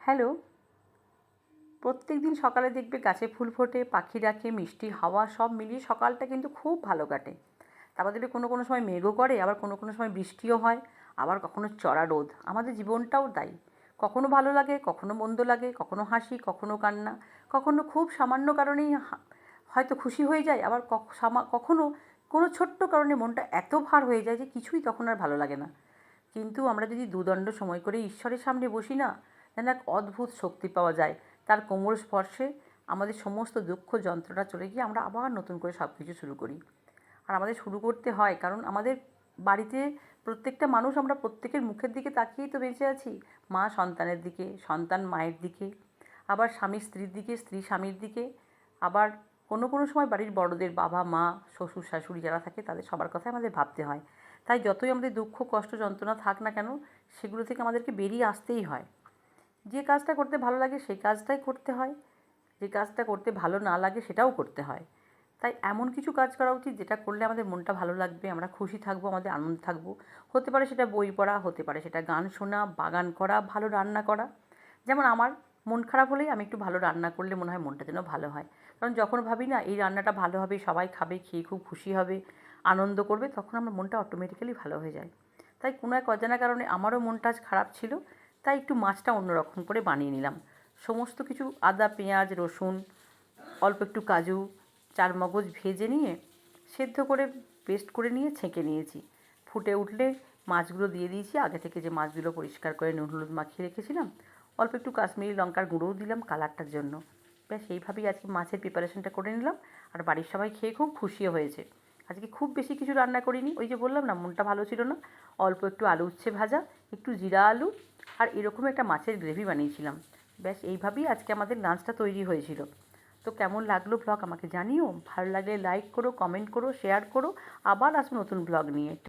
Hello. প্রত্যেক দিন সকালে দেখবে গাছে ফুল ফোটে, পাখি ডাকে, মিষ্টি হাওয়া সব মিলিয়ে সকালটা কিন্তু খুব ভালো কাটে। তারপর দেখবে কোনো সময় মেঘও করে, আবার কোনো সময় বৃষ্টিও হয়, আবার কখনো চড়া রোদ। আমাদের জীবনটাও তাই। কখনো ভালো লাগে, কখনো মন্দ লাগে, কখনো হাসি, কখনো কান্না, কখনো খুব সামান্য কারণেই হয়তো খুশি হয়ে যায়, আবার কখনো কোনো ছোট্ট কারণে মনটা এত ভার হয়ে যায় যে কিছুই তখন আর ভালো লাগে না। কিন্তু আমরা যদি দুদণ্ড সময় করে ঈশ্বরের সামনে বসি না, যেন এক অদ্ভুত শক্তি পাওয়া যায়। তার কোমল স্পর্শে আমাদের সমস্ত দুঃখ যন্ত্রণা চলে গিয়ে আমরা আবার নতুন করে সব কিছু শুরু করি। আর আমাদের শুরু করতে হয় কারণ আমাদের বাড়িতে প্রত্যেকটা মানুষ আমরা প্রত্যেকের মুখের দিকে তাকিয়েই তো বেঁচে আছি। মা সন্তানের দিকে, সন্তান মায়ের দিকে, আবার স্বামী স্ত্রীর দিকে, স্ত্রী স্বামীর দিকে, আবার কোনো সময় বাড়ির বড়দের বাবা মা শ্বশুর শাশুড়ি যারা থাকে তাদের সবার কথাই আমাদের ভাবতে হয়। তাই যতই আমাদের দুঃখ কষ্ট যন্ত্রণা থাক না কেন, সেগুলো থেকে আমাদেরকে বেরিয়ে আসতেই হয়। যে কাজটা করতে ভালো লাগে সেই কাজটাই করতে হয়, যে কাজটা করতে ভালো না লাগে সেটাও করতে হয়। তাই এমন কিছু কাজ করা উচিত যেটা করলে আমাদের মনটা ভালো লাগবে, আমরা খুশি থাকবো, আমাদের আনন্দে থাকবো। হতে পারে সেটা বই পড়া, হতে পারে সেটা গান শোনা, বাগান করা, ভালো রান্না করা। যেমন আমার মন খারাপ হলেই আমি একটু ভালো রান্না করলে মনে হয় মনটা যেন ভালো হয়। কারণ যখন ভাবি না এই রান্নাটা ভালো হবে, সবাই খাবে, খেয়ে খুব খুশি হবে, আনন্দ করবে, তখন আমার মনটা অটোমেটিক্যালি ভালো হয়ে যায়। তাই কোনো এক অজানা কারণে আমারও মনটা আজ খারাপ ছিল, তাই একটু মাছটা অন্যরকম করে বানিয়ে নিলাম। সমস্ত কিছু আদা, পেঁয়াজ, রসুন, অল্প একটু কাজু, চারমগজ ভেজে নিয়ে সেদ্ধ করে পেস্ট করে নিয়ে ছেঁকে নিয়েছি। ফুটে উঠলে মাছগুলো দিয়ে দিয়েছি, আগে থেকে যে মাছগুলো পরিষ্কার করে নুন হলুদ মাখিয়ে রেখেছিলাম। অল্প একটু কাশ্মীরি লঙ্কার গুঁড়োও দিলাম কালারটার জন্য। ব্যাস এইভাবেই আজকে মাছের প্রিপারেশনটা করে নিলাম। আর বাড়ির সবাই খেয়ে খুব খুশিও হয়েছে। আজকে খুব বেশি কিছু রান্না করিনি, ওই যে বললাম না মনটা ভালো ছিল না, অল্প একটু আলু উচ্ছে ভাজা, একটু জিরা আলু আর এরকম একটা মাছের গ্রেভি বানিয়েছিলাম। ব্যাস এইভাবেই আজকে আমাদের লাঞ্চটা তৈরি হয়েছিল। তো কেমন লাগলো ব্লগ আমাকে জানিও। ভালো লাগলে লাইক করো, কমেন্ট করো, শেয়ার করো। আবার আসবো নতুন ব্লগ নিয়ে।